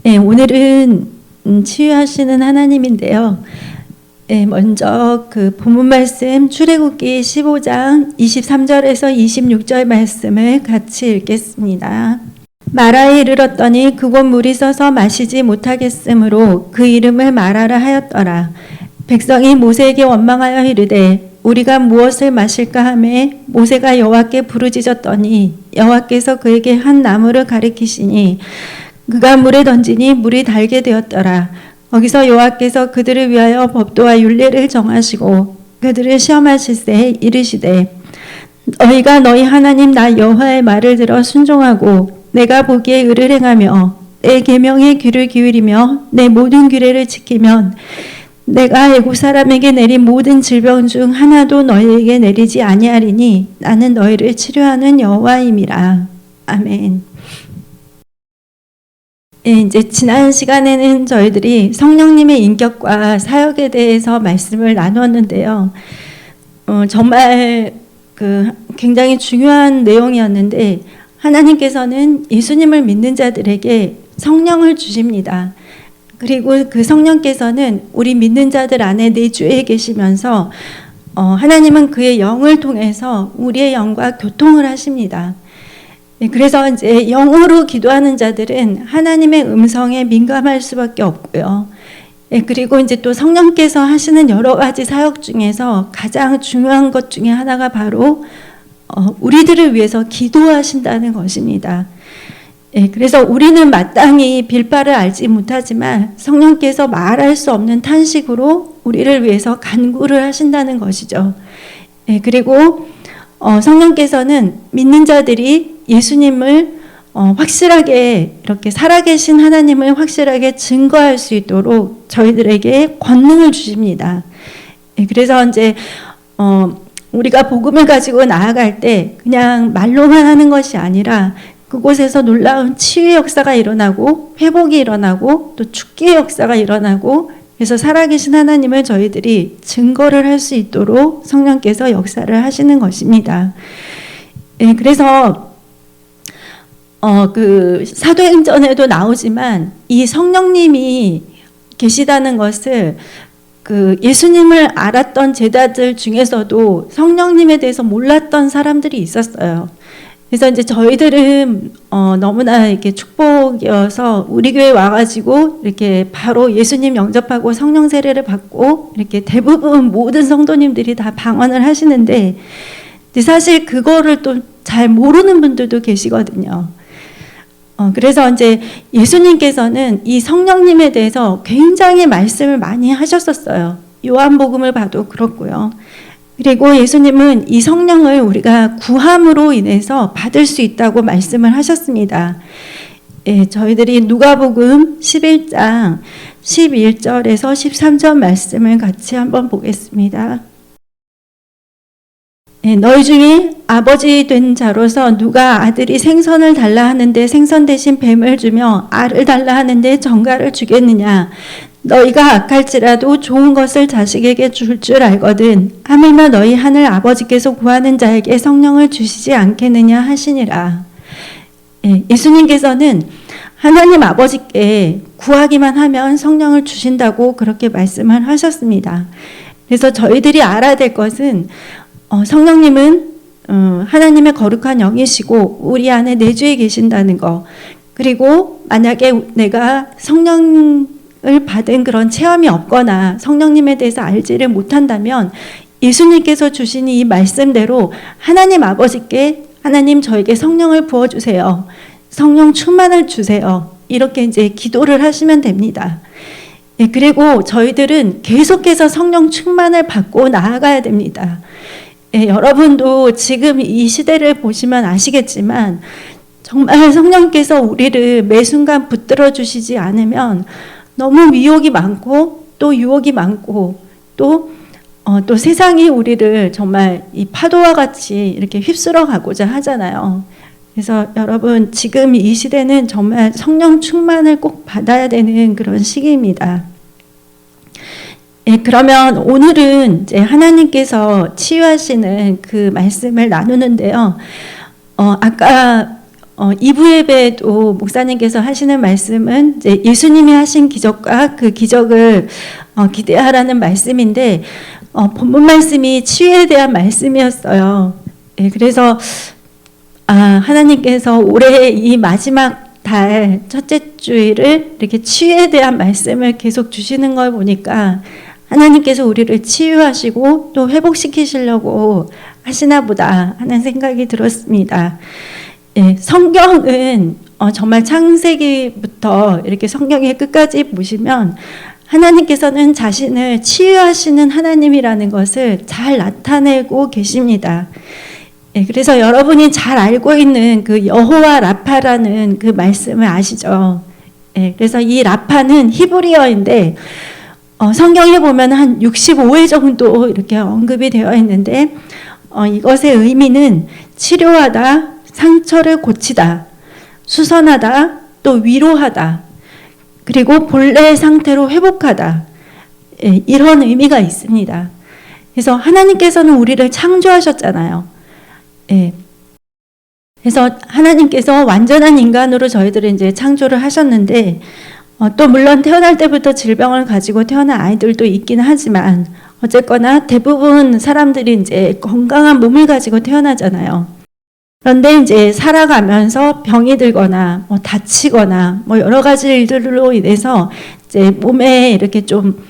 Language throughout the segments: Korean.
네, 오늘은 치유하시는 하나님인데요. 네, 먼저 그 본문 말씀 출애굽기 15장 23절에서 26절 말씀을 같이 읽겠습니다. 마라에 이르렀더니 그곳 물이 써서 마시지 못하겠으므로 그 이름을 마라라 하였더라. 백성이 모세에게 원망하여 이르되 우리가 무엇을 마실까 하매 모세가 여호와께 부르짖었더니 여호와께서 그에게 한 나무를 가리키시니 그가 물에 던지니 물이 달게 되었더라. 거기서 여호와께서 그들을 위하여 법도와 율례를 정하시고 그들을 시험하실세 이르시되 너희가 너희 하나님 나 여호와의 말을 들어 순종하고 내가 보기에 의를 행하며 내 계명에 귀를 기울이며 내 모든 규례를 지키면 내가 애국 사람에게 내린 모든 질병 중 하나도 너희에게 내리지 아니하리니 나는 너희를 치료하는 여호와임이라. 아멘. 네, 이제 지난 시간에는 저희들이 성령님의 인격과 사역에 대해서 말씀을 나눴는데요. 정말 굉장히 중요한 내용이었는데 하나님께서는 예수님을 믿는 자들에게 성령을 주십니다. 그리고 그 성령께서는 우리 믿는 자들 안에 내주에 계시면서 하나님은 그의 영을 통해서 우리의 영과 교통을 하십니다. 그래서 이제 영으로 기도하는 자들은 하나님의 음성에 민감할 수밖에 없고요. 그리고 이제 또 성령께서 하시는 여러 가지 사역 중에서 가장 중요한 것 중에 하나가 바로 우리들을 위해서 기도하신다는 것입니다. 그래서 우리는 마땅히 빌바를 알지 못하지만 성령께서 말할 수 없는 탄식으로 우리를 위해서 간구를 하신다는 것이죠. 그리고 성령께서는 믿는 자들이 예수님을 확실하게 이렇게 살아계신 하나님을 확실하게 증거할 수 있도록 저희들에게 권능을 주십니다. 그래서 이제 우리가 복음을 가지고 나아갈 때 그냥 말로만 하는 것이 아니라 그곳에서 놀라운 치유의 역사가 일어나고 회복이 일어나고 또 축기의 역사가 일어나고 그래서 살아계신 하나님을 저희들이 증거를 할 수 있도록 성령께서 역사를 하시는 것입니다. 그래서 그 사도행전에도 나오지만 이 성령님이 계시다는 것을 그 예수님을 알았던 제자들 중에서도 성령님에 대해서 몰랐던 사람들이 있었어요. 그래서 이제 저희들은 너무나 이렇게 축복이어서 우리 교회 와가지고 이렇게 바로 예수님 영접하고 성령 세례를 받고 이렇게 대부분 모든 성도님들이 다 방언을 하시는데 사실 그거를 또 잘 모르는 분들도 계시거든요. 그래서 이제 예수님께서는 이 성령님에 대해서 굉장히 말씀을 많이 하셨었어요. 요한복음을 봐도 그렇고요. 그리고 예수님은 이 성령을 우리가 구함으로 인해서 받을 수 있다고 말씀을 하셨습니다. 저희들이 누가복음 11장 11절에서 13절 말씀을 같이 한번 보겠습니다. 너희 중에 아버지 된 자로서 누가 아들이 생선을 달라 하는데 생선 대신 뱀을 주며 알을 달라 하는데 정갈을 주겠느냐? 너희가 악할지라도 좋은 것을 자식에게 줄 줄 알거든 하물며 너희 하늘 아버지께서 구하는 자에게 성령을 주시지 않겠느냐 하시니라. 예수님께서는 하나님 아버지께 구하기만 하면 성령을 주신다고 그렇게 말씀을 하셨습니다. 그래서 저희들이 알아야 될 것은 성령님은 하나님의 거룩한 영이시고 우리 안에 내주에 계신다는 거, 그리고 만약에 내가 성령을 받은 그런 체험이 없거나 성령님에 대해서 알지를 못한다면 예수님께서 주신 이 말씀대로 하나님 아버지께 하나님 저에게 성령을 부어주세요. 성령 충만을 주세요. 이렇게 이제 기도를 하시면 됩니다. 그리고 저희들은 계속해서 성령 충만을 받고 나아가야 됩니다. 여러분도 지금 이 시대를 보시면 아시겠지만 정말 성령께서 우리를 매 순간 붙들어 주시지 않으면 너무 미혹이 많고 또 유혹이 많고 또 세상이 우리를 정말 이 파도와 같이 이렇게 휩쓸어 가고자 하잖아요. 그래서 여러분 지금 이 시대는 정말 성령 충만을 꼭 받아야 되는 그런 시기입니다. 그러면 오늘은 이제 하나님께서 치유하시는 그 말씀을 나누는데요. 아까 2부 예배에도 목사님께서 하시는 말씀은 이제 예수님이 하신 기적과 그 기적을 기대하라는 말씀인데, 본문 말씀이 치유에 대한 말씀이었어요. 예, 그래서 하나님께서 올해 이 마지막 달 첫째 주일을 이렇게 치유에 대한 말씀을 계속 주시는 걸 보니까 하나님께서 우리를 치유하시고 또 회복시키시려고 하시나 보다 하는 생각이 들었습니다. 예, 성경은 정말 창세기부터 이렇게 성경의 끝까지 보시면 하나님께서는 자신을 치유하시는 하나님이라는 것을 잘 나타내고 계십니다. 예, 그래서 여러분이 잘 알고 있는 그 여호와 라파라는 그 말씀을 아시죠? 예, 그래서 이 라파는 히브리어인데 성경에 보면 한 65회 정도 이렇게 언급이 되어 있는데 이것의 의미는 치료하다, 상처를 고치다, 수선하다, 또 위로하다, 그리고 본래의 상태로 회복하다, 예, 이런 의미가 있습니다. 그래서 하나님께서는 우리를 창조하셨잖아요. 예. 그래서 하나님께서 완전한 인간으로 저희들을 이제 창조를 하셨는데 또 물론 태어날 때부터 질병을 가지고 태어난 아이들도 있긴 하지만 어쨌거나 대부분 사람들이 이제 건강한 몸을 가지고 태어나잖아요. 그런데 이제 살아가면서 병이 들거나 다치거나 여러 가지 일들로 인해서 이제 몸에 이렇게 좀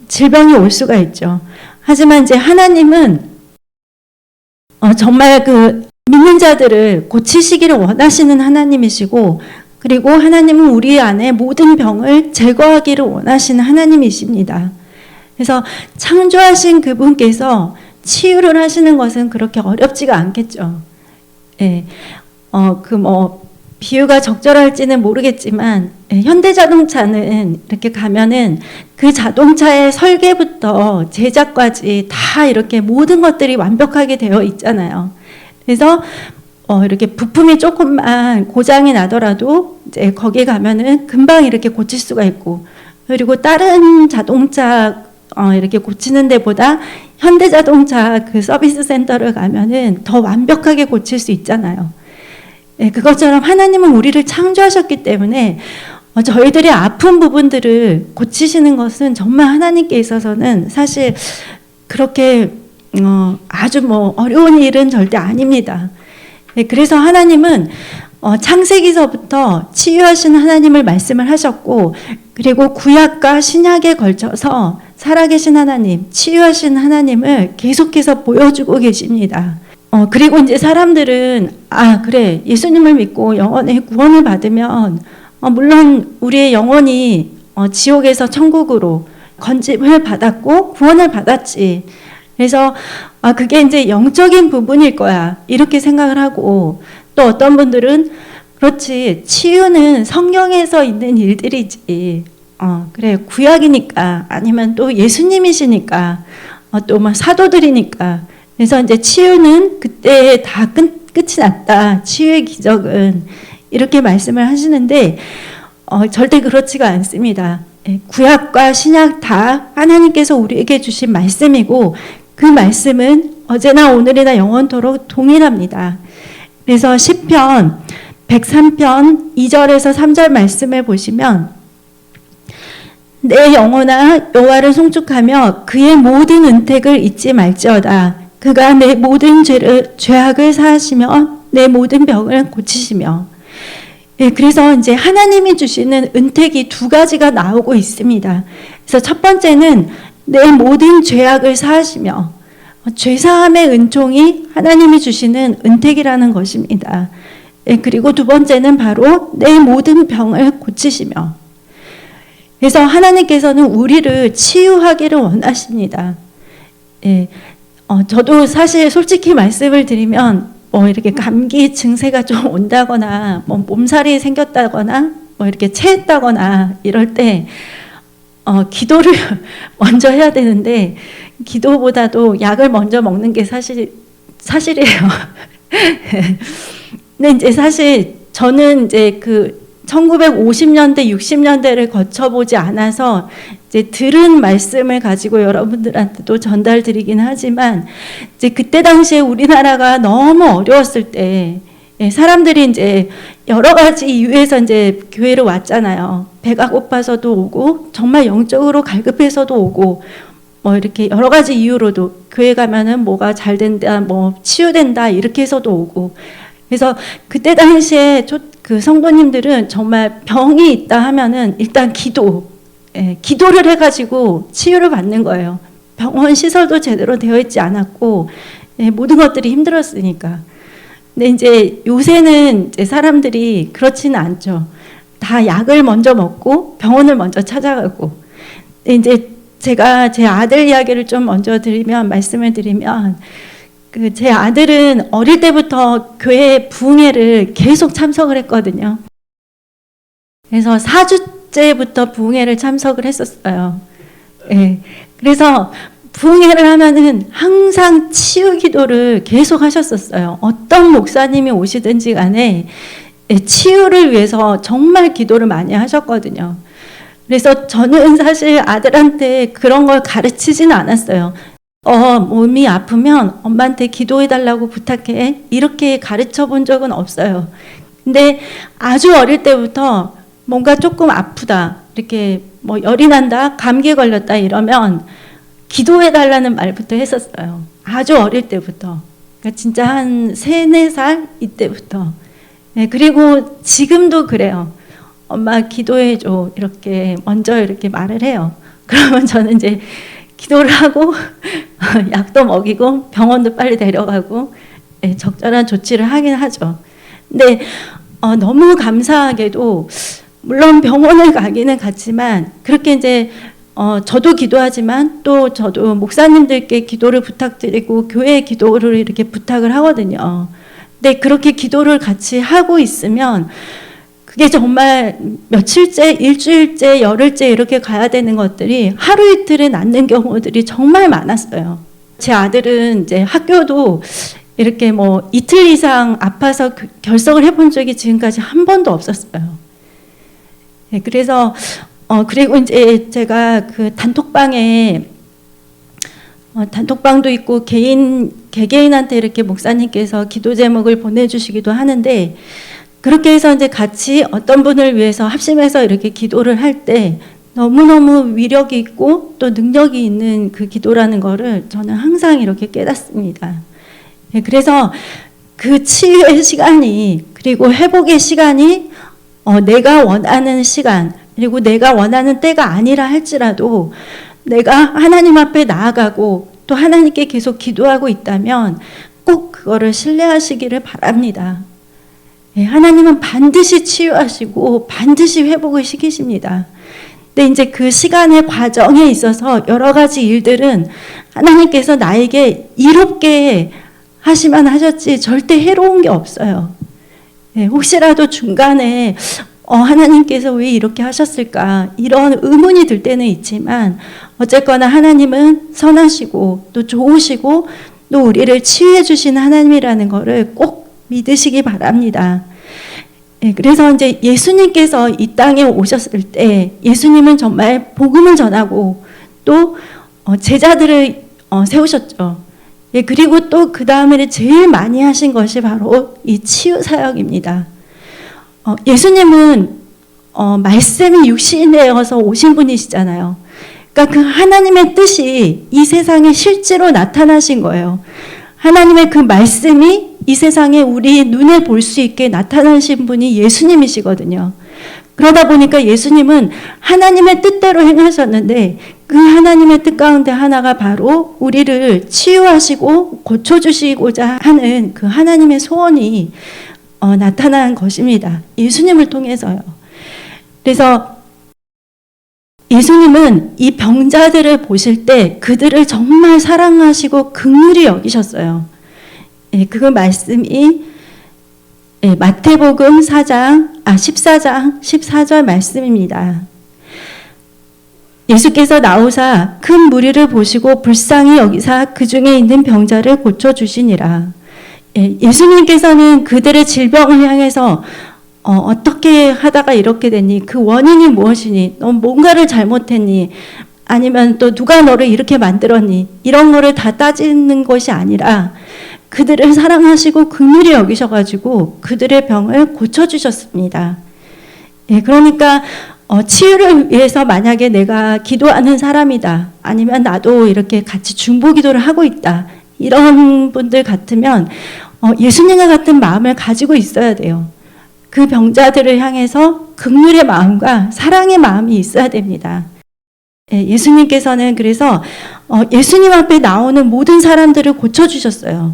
질병이 올 수가 있죠. 하지만 이제 하나님은 정말 그 믿는 자들을 고치시기를 원하시는 하나님이시고, 그리고 하나님은 우리 안에 모든 병을 제거하기를 원하시는 하나님이십니다. 그래서 창조하신 그분께서 치유를 하시는 것은 그렇게 어렵지가 않겠죠. 예, 비유가 적절할지는 모르겠지만, 예, 현대자동차는 이렇게 가면은 그 자동차의 설계부터 제작까지 다 이렇게 모든 것들이 완벽하게 되어 있잖아요. 그래서 이렇게 부품이 조금만 고장이 나더라도 이제 거기 가면은 금방 이렇게 고칠 수가 있고, 그리고 다른 자동차 이렇게 고치는 데보다 현대자동차 그 서비스 센터를 가면은 더 완벽하게 고칠 수 있잖아요. 네, 그것처럼 하나님은 우리를 창조하셨기 때문에 저희들의 아픈 부분들을 고치시는 것은 정말 하나님께 있어서는 사실 그렇게 아주 어려운 일은 절대 아닙니다. 네, 그래서 하나님은 창세기서부터 치유하시는 하나님을 말씀을 하셨고, 그리고 구약과 신약에 걸쳐서 살아계신 하나님, 치유하신 하나님을 계속해서 보여주고 계십니다. 그리고 이제 사람들은 그래, 예수님을 믿고 영혼의 구원을 받으면 물론 우리의 영혼이 지옥에서 천국으로 건짐을 받았고 구원을 받았지. 그래서 그게 이제 영적인 부분일 거야, 이렇게 생각을 하고, 또 어떤 분들은 그렇지, 치유는 성경에서 있는 일들이지. 그래, 구약이니까, 아니면 또 예수님이시니까, 또 사도들이니까. 그래서 이제 치유는 그때 다 끝이 났다. 치유의 기적은. 이렇게 말씀을 하시는데, 절대 그렇지가 않습니다. 구약과 신약 다 하나님께서 우리에게 주신 말씀이고, 그 말씀은 어제나 오늘이나 영원토록 동일합니다. 그래서 시편 103편 2절에서 3절 말씀을 보시면, 내 영혼아 여호와를 송축하며 그의 모든 은택을 잊지 말지어다. 그가 내 모든 죄악을 사하시며 내 모든 병을 고치시며. 예, 그래서 이제 하나님이 주시는 은택이 두 가지가 나오고 있습니다. 그래서 첫 번째는 내 모든 죄악을 사하시며, 죄사함의 은총이 하나님이 주시는 은택이라는 것입니다. 예, 그리고 두 번째는 바로 내 모든 병을 고치시며. 그래서 하나님께서는 우리를 치유하기를 원하십니다. 예, 저도 사실 솔직히 말씀을 드리면 이렇게 감기 증세가 좀 온다거나 몸살이 생겼다거나 이렇게 체했다거나 이럴 때 기도를 먼저 해야 되는데, 기도보다도 약을 먼저 먹는 게 사실이에요. 근데 이제 사실 저는 이제 그 1950년대, 60년대를 거쳐보지 않아서 이제 들은 말씀을 가지고 여러분들한테도 전달드리긴 하지만, 이제 그때 당시에 우리나라가 너무 어려웠을 때, 사람들이 이제 여러 가지 이유에서 이제 교회를 왔잖아요. 배가 고파서도 오고, 정말 영적으로 갈급해서도 오고, 뭐 이렇게 여러 가지 이유로도 교회 가면은 뭐가 잘 된다, 뭐 치유된다 이렇게 해서도 오고. 그래서 그때 당시에 그 성도님들은 정말 병이 있다 하면은 일단 기도를 해가지고 치유를 받는 거예요. 병원 시설도 제대로 되어 있지 않았고, 모든 것들이 힘들었으니까. 근데 이제 요새는 이제 사람들이 그렇지는 않죠. 다 약을 먼저 먹고 병원을 먼저 찾아가고. 근데 이제 제가 제 아들 이야기를 좀 먼저 말씀을 드리면, 제 아들은 어릴 때부터 교회 부흥회를 계속 참석을 했거든요. 그래서 4주째부터 부흥회를 참석을 했었어요. 그래서 부흥회를 하면은 항상 치유 기도를 계속 하셨었어요. 어떤 목사님이 오시든지 간에 치유를 위해서 정말 기도를 많이 하셨거든요. 그래서 저는 사실 아들한테 그런 걸 가르치지는 않았어요. 몸이 아프면 엄마한테 기도해달라고 부탁해. 이렇게 가르쳐 본 적은 없어요. 근데 아주 어릴 때부터 뭔가 조금 아프다, 이렇게 뭐 열이 난다, 감기에 걸렸다 이러면 기도해달라는 말부터 했었어요. 아주 어릴 때부터. 그러니까 진짜 한 3, 4살 이때부터. 그리고 지금도 그래요. 엄마 기도해줘. 이렇게 먼저 이렇게 말을 해요. 그러면 저는 이제 기도를 하고 약도 먹이고 병원도 빨리 데려가고 적절한 조치를 하긴 하죠. 근데 너무 감사하게도 물론 병원을 가기는 갔지만 그렇게 이제 저도 기도하지만 또 저도 목사님들께 기도를 부탁드리고 교회 기도를 이렇게 부탁을 하거든요. 근데 그렇게 기도를 같이 하고 있으면 그게 정말 며칠째, 일주일째, 열흘째 이렇게 가야 되는 것들이 하루 이틀에 낫는 경우들이 정말 많았어요. 제 아들은 이제 학교도 이렇게 뭐 이틀 이상 아파서 결석을 해본 적이 지금까지 한 번도 없었어요. 그래서 그리고 이제 제가 그 단톡방도 있고 개개인한테 이렇게 목사님께서 기도 제목을 보내주시기도 하는데, 그렇게 해서 이제 같이 어떤 분을 위해서 합심해서 이렇게 기도를 할 때 너무너무 위력이 있고 또 능력이 있는 그 기도라는 거를 저는 항상 이렇게 깨닫습니다. 그래서 그 치유의 시간이, 그리고 회복의 시간이 내가 원하는 시간, 그리고 내가 원하는 때가 아니라 할지라도 내가 하나님 앞에 나아가고 또 하나님께 계속 기도하고 있다면 꼭 그거를 신뢰하시기를 바랍니다. 하나님은 반드시 치유하시고 반드시 회복을 시키십니다. 근데 이제 그 시간의 과정에 있어서 여러 가지 일들은 하나님께서 나에게 이롭게 하시면 하셨지 절대 해로운 게 없어요. 혹시라도 중간에 하나님께서 왜 이렇게 하셨을까 이런 의문이 들 때는 있지만 어쨌거나 하나님은 선하시고 또 좋으시고 또 우리를 치유해 주시는 하나님이라는 것을 꼭 믿으시기 바랍니다. 그래서 이제 예수님께서 이 땅에 오셨을 때 예수님은 정말 복음을 전하고 또 제자들을 세우셨죠. 그리고 또 그 다음에 제일 많이 하신 것이 바로 이 치유 사역입니다. 예수님은 말씀이 육신이 되어서 오신 분이시잖아요. 그러니까 그 하나님의 뜻이 이 세상에 실제로 나타나신 거예요. 하나님의 그 말씀이 이 세상에 우리 눈에 볼 수 있게 나타나신 분이 예수님이시거든요. 그러다 보니까 예수님은 하나님의 뜻대로 행하셨는데 그 하나님의 뜻 가운데 하나가 바로 우리를 치유하시고 고쳐주시고자 하는 그 하나님의 소원이 나타난 것입니다. 예수님을 통해서요. 그래서 예수님은 이 병자들을 보실 때 그들을 정말 사랑하시고 긍휼히 여기셨어요. 그 말씀이 마태복음 14장 14절 말씀입니다. 예수께서 나오사 큰 무리를 보시고 불쌍히 여기사 그 중에 있는 병자를 고쳐주시니라. 예수님께서는 그들의 질병을 향해서 어떻게 하다가 이렇게 됐니? 그 원인이 무엇이니? 너 뭔가를 잘못했니? 아니면 또 누가 너를 이렇게 만들었니? 이런 거를 다 따지는 것이 아니라 그들을 사랑하시고 긍휼히 여기셔가지고 그들의 병을 고쳐주셨습니다. 예, 그러니까 치유를 위해서 만약에 내가 기도하는 사람이다, 아니면 나도 이렇게 같이 중보기도를 하고 있다, 이런 분들 같으면 예수님과 같은 마음을 가지고 있어야 돼요. 그 병자들을 향해서 긍휼의 마음과 사랑의 마음이 있어야 됩니다. 예수님께서는 그래서 예수님 앞에 나오는 모든 사람들을 고쳐주셨어요.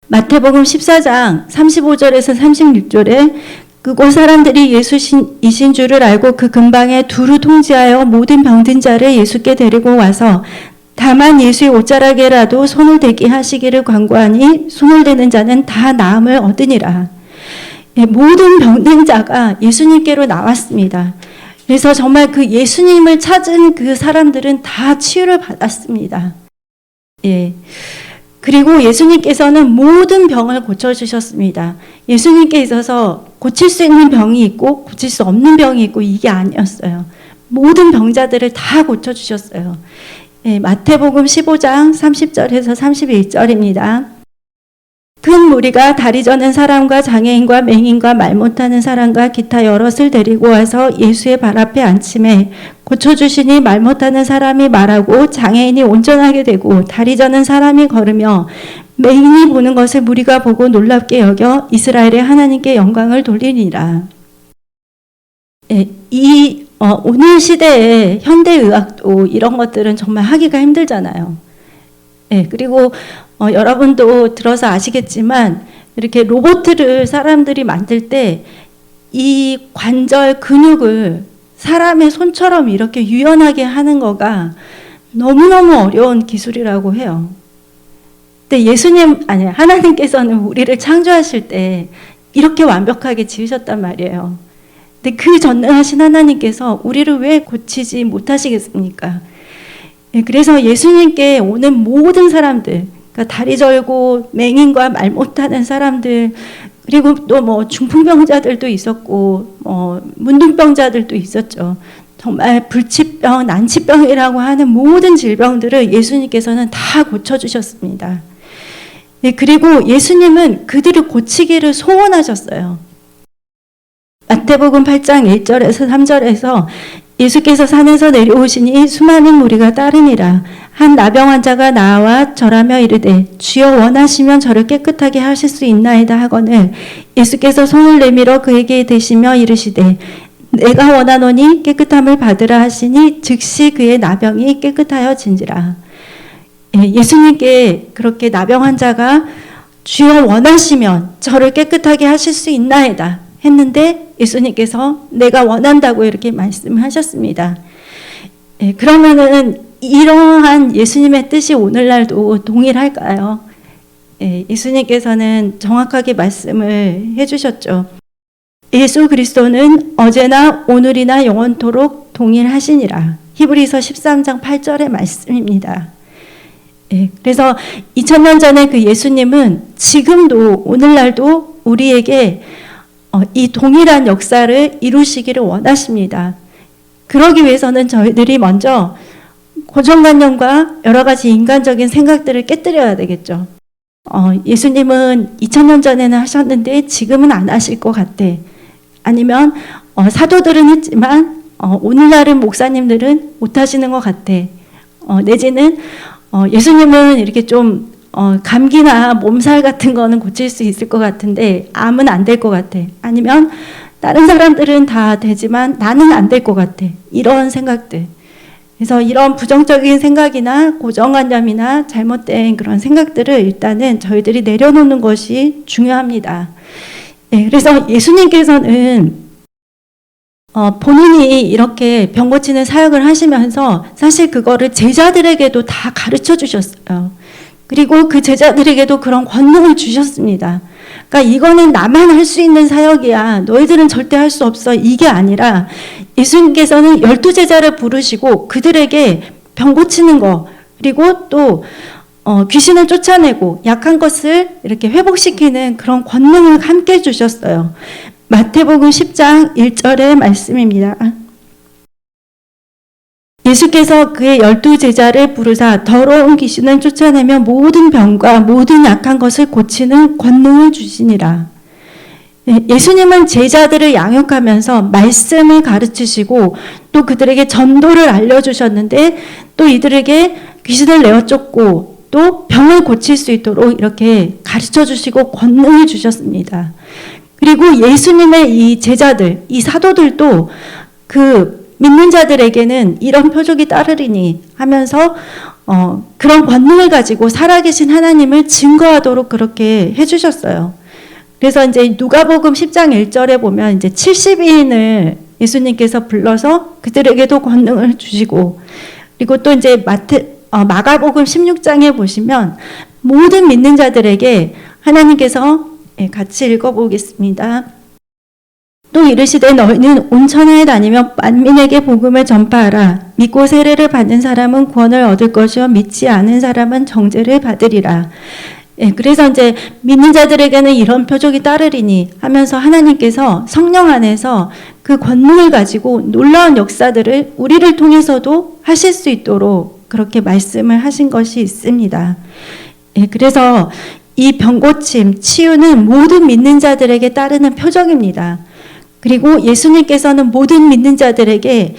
마태복음 14장 35절에서 36절에 그곳 사람들이 예수이신 줄을 알고 그 근방에 두루 통지하여 모든 병든 자를 예수께 데리고 와서 다만 예수의 옷자락에라도 손을 대게 하시기를 권고하니 손을 대는 자는 다 나음을 얻으니라. 모든 병든 자가 예수님께로 나왔습니다. 그래서 정말 그 예수님을 찾은 그 사람들은 다 치유를 받았습니다. 예. 그리고 예수님께서는 모든 병을 고쳐주셨습니다. 예수님께 있어서 고칠 수 있는 병이 있고 고칠 수 없는 병이 있고 이게 아니었어요. 모든 병자들을 다 고쳐주셨어요. 예, 마태복음 15장 30절에서 31절입니다. 큰 무리가 다리 저는 사람과 장애인과 맹인과 말 못하는 사람과 기타 여럿을 데리고 와서 예수의 발 앞에 앉히매 고쳐주시니 말 못하는 사람이 말하고 장애인이 온전하게 되고 다리 저는 사람이 걸으며 맹인이 보는 것을 무리가 보고 놀랍게 여겨 이스라엘의 하나님께 영광을 돌리니라. 예, 오늘 시대에 현대의학도 이런 것들은 정말 하기가 힘들잖아요. 예, 그리고 여러분도 들어서 아시겠지만 이렇게 로봇을 사람들이 만들 때 이 관절 근육을 사람의 손처럼 이렇게 유연하게 하는 거가 너무너무 어려운 기술이라고 해요. 근데 하나님께서는 우리를 창조하실 때 이렇게 완벽하게 지으셨단 말이에요. 근데 그 전능하신 하나님께서 우리를 왜 고치지 못하시겠습니까? 그래서 예수님께 오는 모든 사람들, 그러니까 다리 절고 맹인과 말 못하는 사람들, 그리고 또 중풍병자들도 있었고 문둥병자들도 있었죠. 정말 불치병, 난치병이라고 하는 모든 질병들을 예수님께서는 다 고쳐주셨습니다. 그리고 예수님은 그들을 고치기를 소원하셨어요. 마태복음 8장 1절에서 3절에서 예수께서 산에서 내려오시니 수많은 무리가 따르니라. 한 나병 환자가 나와 절하며 이르되 주여 원하시면 저를 깨끗하게 하실 수 있나이다 하거늘 예수께서 손을 내밀어 그에게 대시며 이르시되 내가 원하노니 깨끗함을 받으라 하시니 즉시 그의 나병이 깨끗하여진지라. 예수님께 그렇게 나병 환자가 주여 원하시면 저를 깨끗하게 하실 수 있나이다 했는데 예수님께서 내가 원한다고 이렇게 말씀하셨습니다. 그러면은 이러한 예수님의 뜻이 오늘날도 동일할까요? 예수님께서는 정확하게 말씀을 해주셨죠. 예수 그리스도는 어제나 오늘이나 영원토록 동일하시니라. 히브리서 13장 8절의 말씀입니다. 그래서 2000년 전에 그 예수님은 지금도 오늘날도 우리에게 이 동일한 역사를 이루시기를 원하십니다. 그러기 위해서는 저희들이 먼저 고정관념과 여러 가지 인간적인 생각들을 깨뜨려야 되겠죠. 예수님은 2000년 전에는 하셨는데 지금은 안 하실 것 같아. 아니면 사도들은 했지만 오늘날은 목사님들은 못 하시는 것 같아. 내지는 예수님은 이렇게 좀 감기나 몸살 같은 거는 고칠 수 있을 것 같은데 암은 안 될 것 같아. 아니면 다른 사람들은 다 되지만 나는 안 될 것 같아. 이런 생각들. 그래서 이런 부정적인 생각이나 고정관념이나 잘못된 그런 생각들을 일단은 저희들이 내려놓는 것이 중요합니다. 그래서 예수님께서는 본인이 이렇게 병 고치는 사역을 하시면서 사실 그거를 제자들에게도 다 가르쳐 주셨어요. 그리고 그 제자들에게도 그런 권능을 주셨습니다. 그러니까 이거는 나만 할 수 있는 사역이야. 너희들은 절대 할 수 없어. 이게 아니라 예수님께서는 12제자를 부르시고 그들에게 병 고치는 거, 그리고 또 귀신을 쫓아내고 약한 것을 이렇게 회복시키는 그런 권능을 함께 주셨어요. 마태복음 10장 1절의 말씀입니다. 예수께서 그의 12제자를 부르사 더러운 귀신을 쫓아내며 모든 병과 모든 약한 것을 고치는 권능을 주시니라. 예수님은 제자들을 양육하면서 말씀을 가르치시고 또 그들에게 전도를 알려주셨는데 또 이들에게 귀신을 내어쫓고 또 병을 고칠 수 있도록 이렇게 가르쳐 주시고 권능을 주셨습니다. 그리고 예수님의 이 제자들, 이 사도들도 그 믿는 자들에게는 이런 표적이 따르리니 하면서 그런 권능을 가지고 살아계신 하나님을 증거하도록 그렇게 해주셨어요. 그래서 이제 누가복음 10장 1절에 보면 이제 70인을 예수님께서 불러서 그들에게도 권능을 주시고, 그리고 또 이제 마가복음 16장에 보시면 모든 믿는 자들에게 하나님께서 같이 읽어보겠습니다. 또 이르시되 너희는 온 천하에 다니며 만민에게 복음을 전파하라. 믿고 세례를 받는 사람은 구원을 얻을 것이요 믿지 않은 사람은 정죄를 받으리라. 그래서 이제 믿는 자들에게는 이런 표적이 따르리니 하면서 하나님께서 성령 안에서 그 권능을 가지고 놀라운 역사들을 우리를 통해서도 하실 수 있도록 그렇게 말씀을 하신 것이 있습니다. 그래서 이 병고침, 치유는 모든 믿는 자들에게 따르는 표적입니다. 그리고 예수님께서는 모든 믿는 자들에게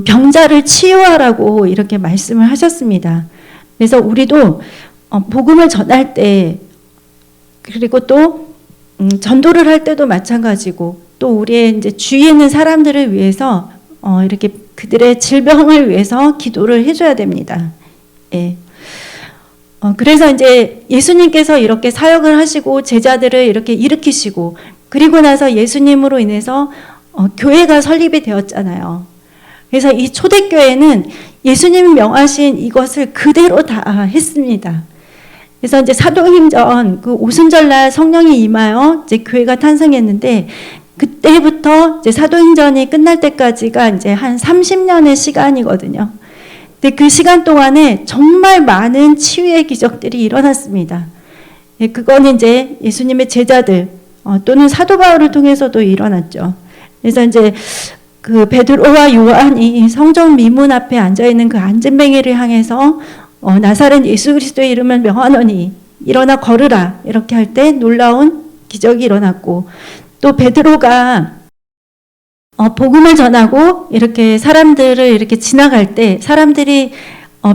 병자를 치유하라고 이렇게 말씀을 하셨습니다. 그래서 우리도 복음을 전할 때, 그리고 또 전도를 할 때도 마찬가지고, 또 우리의 이제 주위에 있는 사람들을 위해서 이렇게 그들의 질병을 위해서 기도를 해줘야 됩니다. 예. 그래서 이제 예수님께서 이렇게 사역을 하시고 제자들을 이렇게 일으키시고, 그리고 나서 예수님으로 인해서 교회가 설립이 되었잖아요. 그래서 이 초대교회는 예수님이 명하신 이것을 그대로 다 했습니다. 그래서 이제 사도행전 그 오순절날 성령이 임하여 이제 교회가 탄생했는데, 그때부터 이제 사도행전이 끝날 때까지가 이제 한 30년의 시간이거든요. 근데 그 시간 동안에 정말 많은 치유의 기적들이 일어났습니다. 그거는 이제 예수님의 제자들 또는 사도 바울을 통해서도 일어났죠. 그래서 이제 그 베드로와 요한이 성전 미문 앞에 앉아 있는 그 안진뱅이를 향해서 나사렛 예수 그리스도의 이름을 명하노니 일어나 걸으라 이렇게 할 때 놀라운 기적이 일어났고, 또 베드로가 복음을 전하고 이렇게 사람들을 이렇게 지나갈 때 사람들이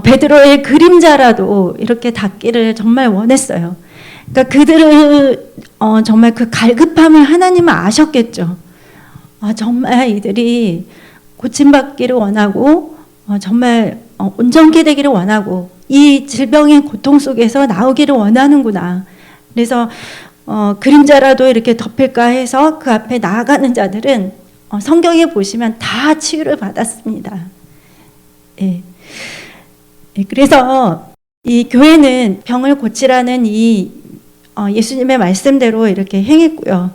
베드로의 그림자라도 이렇게 닿기를 정말 원했어요. 그러니까 그들은 정말 그 갈급함을 하나님은 아셨겠죠. 정말 이들이 고침받기를 원하고 정말 온전케 되기를 원하고 이 질병의 고통 속에서 나오기를 원하는구나. 그래서 그림자라도 이렇게 덮일까 해서 그 앞에 나아가는 자들은 성경에 보시면 다 치유를 받았습니다. 예. 그래서 이 교회는 병을 고치라는 이 예수님의 말씀대로 이렇게 행했고요.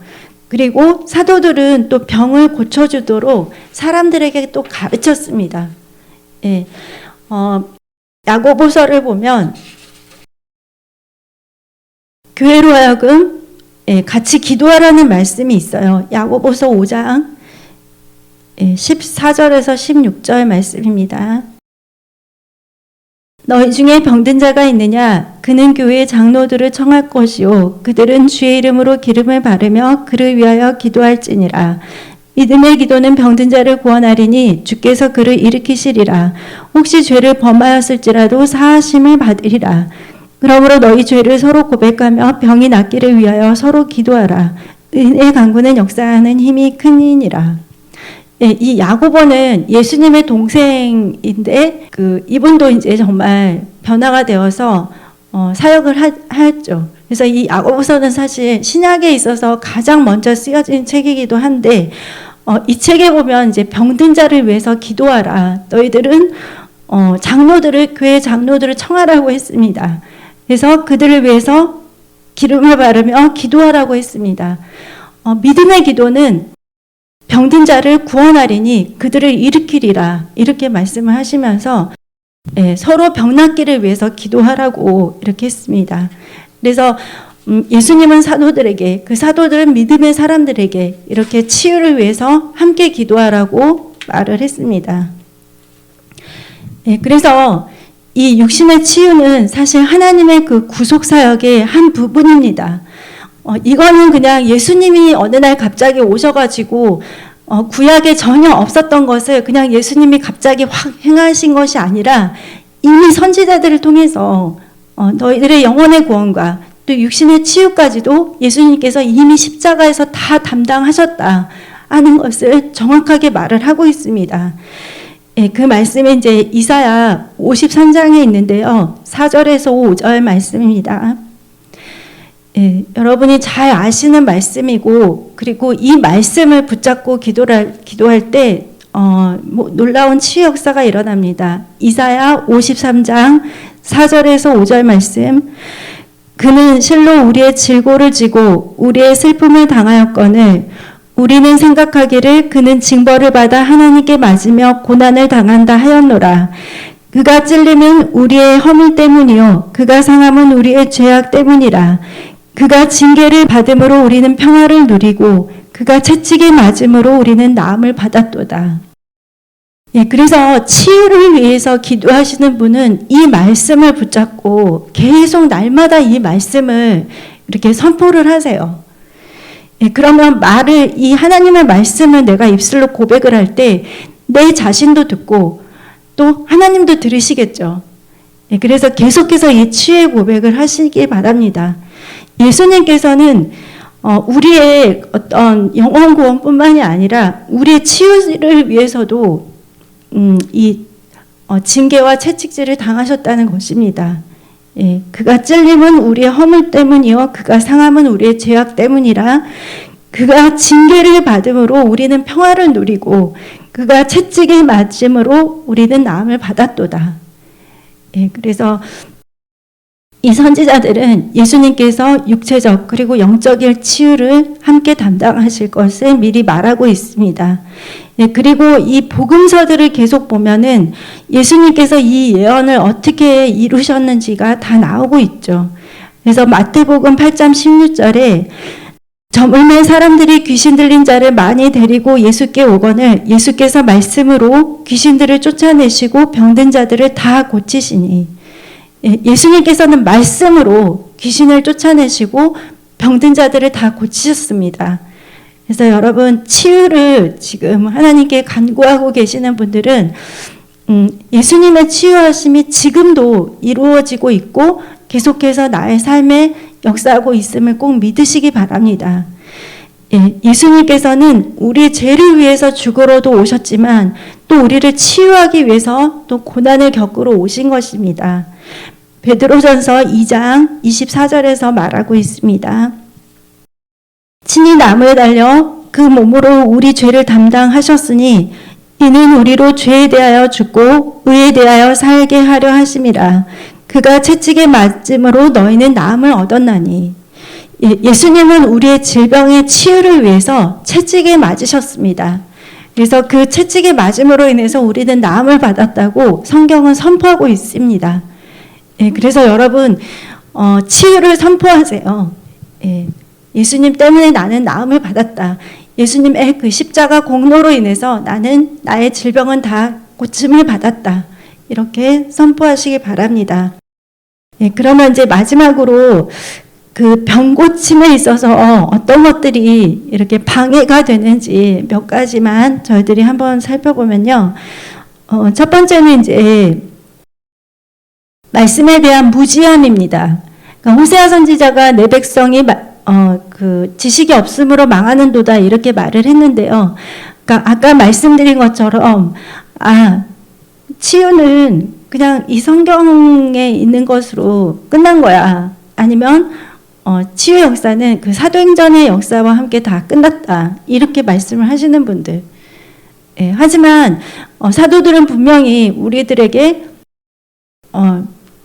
그리고 사도들은 또 병을 고쳐주도록 사람들에게 또 가르쳤습니다. 예. 야고보서를 보면 교회로 하여금 같이 기도하라는 말씀이 있어요. 야고보서 5장 14절에서 16절 말씀입니다. 너희 중에 병든 자가 있느냐? 그는 교회의 장로들을 청할 것이요 그들은 주의 이름으로 기름을 바르며 그를 위하여 기도할지니라. 믿음의 기도는 병든 자를 구원하리니 주께서 그를 일으키시리라. 혹시 죄를 범하였을지라도 사하심을 받으리라. 그러므로 너희 죄를 서로 고백하며 병이 낫기를 위하여 서로 기도하라. 은혜의 강구는 역사하는 힘이 크니라. 이 야고보는 예수님의 동생인데 이분도 이제 정말 변화가 되어서 사역을 하였죠. 그래서 이 야고보서는 사실 신약에 있어서 가장 먼저 쓰여진 책이기도 한데 이 책에 보면 이제 병든 자를 위해서 기도하라. 너희들은 교회 장로들을 청하라고 했습니다. 그래서 그들을 위해서 기름을 바르며 기도하라고 했습니다. 믿음의 기도는 병든 자를 구원하리니 그들을 일으키리라 이렇게 말씀을 하시면서 서로 병 낫기를 위해서 기도하라고 이렇게 했습니다. 그래서 예수님은 사도들에게, 그 사도들은 믿음의 사람들에게 이렇게 치유를 위해서 함께 기도하라고 말을 했습니다. 예, 그래서 이 육신의 치유는 사실 하나님의 그 구속 사역의 한 부분입니다. 이거는 그냥 예수님이 어느 날 갑자기 오셔가지고 구약에 전혀 없었던 것을 그냥 예수님이 갑자기 확 행하신 것이 아니라 이미 선지자들을 통해서 너희들의 영혼의 구원과 또 육신의 치유까지도 예수님께서 이미 십자가에서 다 담당하셨다 하는 것을 정확하게 말을 하고 있습니다. 예, 그 말씀이 이제 이사야 53장에 있는데요. 4절에서 5절 말씀입니다. 예, 여러분이 잘 아시는 말씀이고, 그리고 이 말씀을 붙잡고 기도할 때 놀라운 치유 역사가 일어납니다. 이사야 53장 4절에서 5절 말씀. 그는 실로 우리의 질고를 지고 우리의 슬픔을 당하였거늘 우리는 생각하기를 그는 징벌을 받아 하나님께 맞으며 고난을 당한다 하였노라. 그가 찔림은 우리의 허물 때문이요 그가 상함은 우리의 죄악 때문이라. 그가 징계를 받음으로 우리는 평화를 누리고 그가 채찍에 맞음으로 우리는 나음을 받았도다. 예, 그래서 치유를 위해서 기도하시는 분은 이 말씀을 붙잡고 계속 날마다 이 말씀을 이렇게 선포를 하세요. 예, 그러면 이 하나님의 말씀을 내가 입술로 고백을 할 때 내 자신도 듣고 또 하나님도 들으시겠죠. 예, 그래서 계속해서 이 치유의 고백을 하시기 바랍니다. 예수님께서는 우리의 어떤 영혼 구원뿐만이 아니라 우리의 치유를 위해서도 이 징계와 채찍질을 당하셨다는 것입니다. 예, 그가 찔림은 우리의 허물 때문이요 그가 상함은 우리의 죄악 때문이라. 그가 징계를 받음으로 우리는 평화를 누리고 그가 채찍에 맞음으로 우리는 나음을 받았도다. 예, 그래서 이 선지자들은 예수님께서 육체적 그리고 영적인 치유를 함께 담당하실 것을 미리 말하고 있습니다. 예, 그리고 이 복음서들을 계속 보면은 예수님께서 이 예언을 어떻게 이루셨는지가 다 나오고 있죠. 그래서 마태복음 8장 16절에 저물매 사람들이 귀신 들린 자를 많이 데리고 예수께 오거늘 예수께서 말씀으로 귀신들을 쫓아내시고 병든 자들을 다 고치시니. 예수님께서는 말씀으로 귀신을 쫓아내시고 병든 자들을 다 고치셨습니다. 그래서 여러분 치유를 지금 하나님께 간구하고 계시는 분들은 예수님의 치유하심이 지금도 이루어지고 있고 계속해서 나의 삶에 역사하고 있음을 꼭 믿으시기 바랍니다. 예수님께서는 우리의 죄를 위해서 죽으러도 오셨지만 또 우리를 치유하기 위해서 또 고난을 겪으러 오신 것입니다. 베드로전서 2장 24절에서 말하고 있습니다. 친히 나무에 달려 그 몸으로 우리 죄를 담당하셨으니 이는 우리로 죄에 대하여 죽고 의에 대하여 살게 하려 하심이라. 그가 채찍에 맞음으로 너희는 나음을 얻었나니. 예수님은 우리의 질병의 치유를 위해서 채찍에 맞으셨습니다. 그래서 그 채찍에 맞음으로 인해서 우리는 나음을 받았다고 성경은 선포하고 있습니다. 그래서 여러분 치유를 선포하세요. 예수님 때문에 나는 나음을 받았다. 예수님의 그 십자가 공로로 인해서 나는 나의 질병은 다 고침을 받았다. 이렇게 선포하시기 바랍니다. 그러면 이제 마지막으로 그 병 고침에 있어서 어떤 것들이 이렇게 방해가 되는지 몇 가지만 저희들이 한번 살펴보면요. 첫 번째는 이제 말씀에 대한 무지함입니다. 그러니까 호세아 선지자가 내 백성이 그 지식이 없음으로 망하는도다 이렇게 말을 했는데요. 그러니까 아까 말씀드린 것처럼 치유는 그냥 이 성경에 있는 것으로 끝난 거야. 아니면 치유 역사는 그 사도행전의 역사와 함께 다 끝났다. 이렇게 말씀을 하시는 분들. 하지만 사도들은 분명히 우리들에게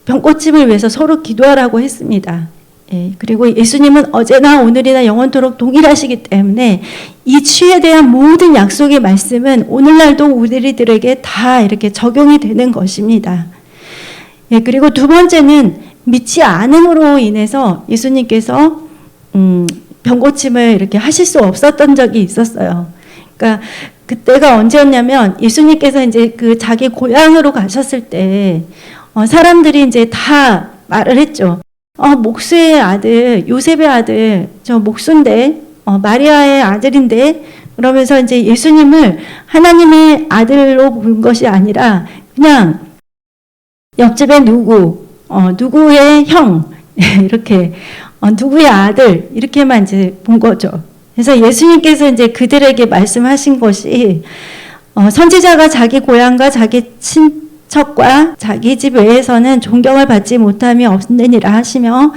병고침을 위해서 서로 기도하라고 했습니다. 그리고 예수님은 어제나 오늘이나 영원토록 동일하시기 때문에 이 치유에 대한 모든 약속의 말씀은 오늘날도 우리들에게 다 이렇게 적용이 되는 것입니다. 그리고 두 번째는 믿지 않음으로 인해서 예수님께서 병고침을 이렇게 하실 수 없었던 적이 있었어요. 그러니까 그때가 언제였냐면 예수님께서 이제 그 자기 고향으로 가셨을 때 사람들이 이제 다 말을 했죠. 목수의 아들, 요셉의 아들, 저 목수인데, 마리아의 아들인데, 그러면서 이제 예수님을 하나님의 아들로 본 것이 아니라 그냥 옆집에 누구의 형, 이렇게, 누구의 아들, 이렇게만 이제 본 거죠. 그래서 예수님께서 이제 그들에게 말씀하신 것이, 선지자가 자기 고향과 자기 친척과 자기 집 외에서는 존경을 받지 못함이 없느니라 하시며,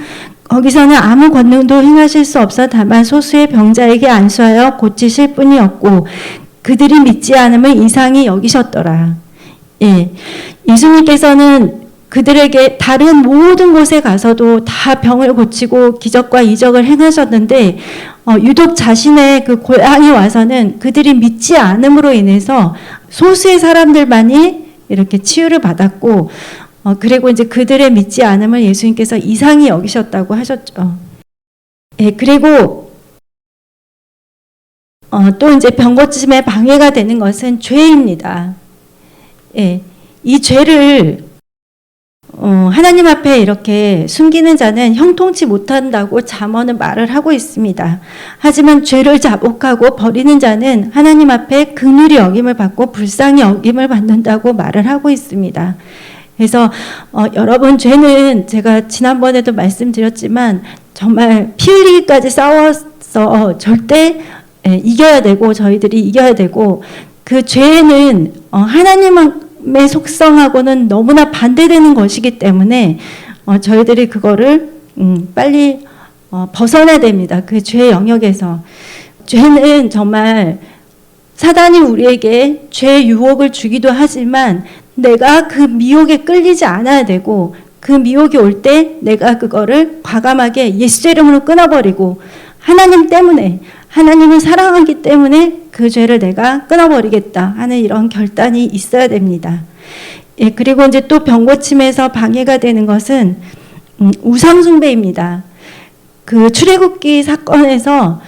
거기서는 아무 권능도 행하실 수 없어 다만 소수의 병자에게 안수하여 고치실 뿐이었고, 그들이 믿지 않음을 이상히 여기셨더라. 예. 예수님께서는 그들에게 다른 모든 곳에 가서도 다 병을 고치고 기적과 이적을 행하셨는데 유독 자신의 그 고향에 와서는 그들이 믿지 않음으로 인해서 소수의 사람들만이 이렇게 치유를 받았고 그리고 이제 그들의 믿지 않음을 예수님께서 이상히 여기셨다고 하셨죠. 예, 그리고 또 이제 병 고침에 방해가 되는 것은 죄입니다. 예, 이 죄를 하나님 앞에 이렇게 숨기는 자는 형통치 못한다고 잠언은 말을 하고 있습니다. 하지만 죄를 자복하고 버리는 자는 하나님 앞에 긍휼히 여김을 받고 불쌍히 여김을 받는다고 말을 하고 있습니다. 그래서 여러분 죄는 제가 지난번에도 말씀드렸지만 정말 피 흘리기까지 싸워서 절대 이겨야 되고 저희들이 이겨야 되고 그 죄는 하나님의 속성하고는 너무나 반대되는 것이기 때문에 저희들이 그거를 빨리 벗어나야 됩니다. 그 죄의 영역에서. 죄는 정말 사단이 우리에게 죄의 유혹을 주기도 하지만 내가 그 미혹에 끌리지 않아야 되고 그 미혹이 올 때 내가 그거를 과감하게 예수의 이름으로 끊어버리고 하나님 때문에 하나님을 사랑하기 때문에 그 죄를 내가 끊어버리겠다 하는 이런 결단이 있어야 됩니다. 예, 그리고 이제 또 병고침에서 방해가 되는 것은 우상숭배입니다. 그 출애굽기 사건에서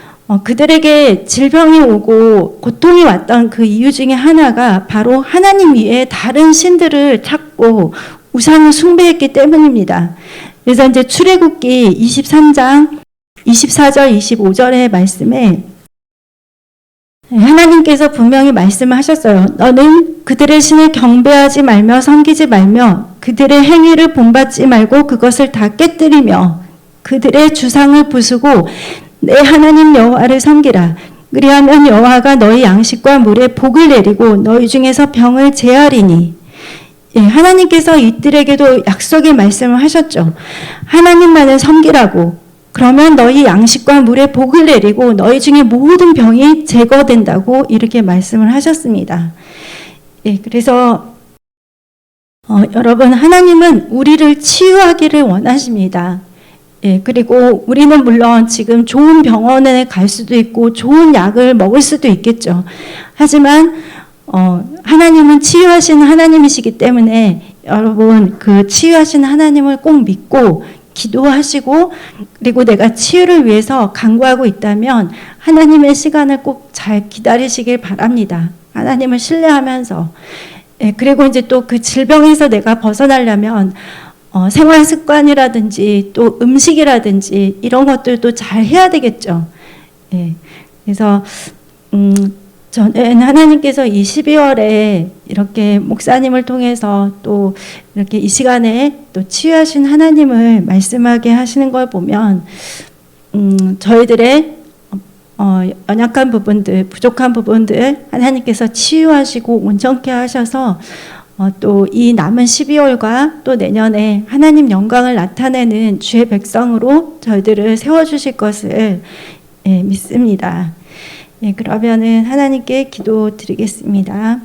그들에게 질병이 오고 고통이 왔던 그 이유 중에 하나가 바로 하나님 위에 다른 신들을 찾고 우상을 숭배했기 때문입니다. 그래서 이제 출애굽기 23장 24절 25절의 말씀에 하나님께서 분명히 말씀을 하셨어요. 너는 그들의 신을 경배하지 말며 섬기지 말며 그들의 행위를 본받지 말고 그것을 다 깨뜨리며 그들의 주상을 부수고 내 하나님 여호와를 섬기라. 그리하면 여호와가 너희 양식과 물에 복을 내리고 너희 중에서 병을 제하리니. 예, 하나님께서 이들에게도 약속의 말씀을 하셨죠. 하나님만을 섬기라고. 그러면 너희 양식과 물에 복을 내리고 너희 중에 모든 병이 제거된다고 이렇게 말씀을 하셨습니다. 예, 그래서 여러분 하나님은 우리를 치유하기를 원하십니다. 예, 그리고 우리는 물론 지금 좋은 병원에 갈 수도 있고 좋은 약을 먹을 수도 있겠죠. 하지만 하나님은 치유하시는 하나님이시기 때문에 여러분 그 치유하시는 하나님을 꼭 믿고 기도하시고 그리고 내가 치유를 위해서 간구하고 있다면 하나님의 시간을 꼭 잘 기다리시길 바랍니다. 하나님을 신뢰하면서. 예, 그리고 이제 또 그 질병에서 내가 벗어나려면 생활 습관이라든지 또 음식이라든지 이런 것들도 잘 해야 되겠죠. 예, 그래서 저는 하나님께서 이 12월에 이렇게 목사님을 통해서 또 이렇게 이 시간에 또 치유하신 하나님을 말씀하게 하시는 걸 보면 저희들의 연약한 부분들, 부족한 부분들 하나님께서 치유하시고 온전케 하셔서 또 이 남은 12월과 또 내년에 하나님 영광을 나타내는 주의 백성으로 저희들을 세워주실 것을 믿습니다. 예, 그러면은 하나님께 기도드리겠습니다.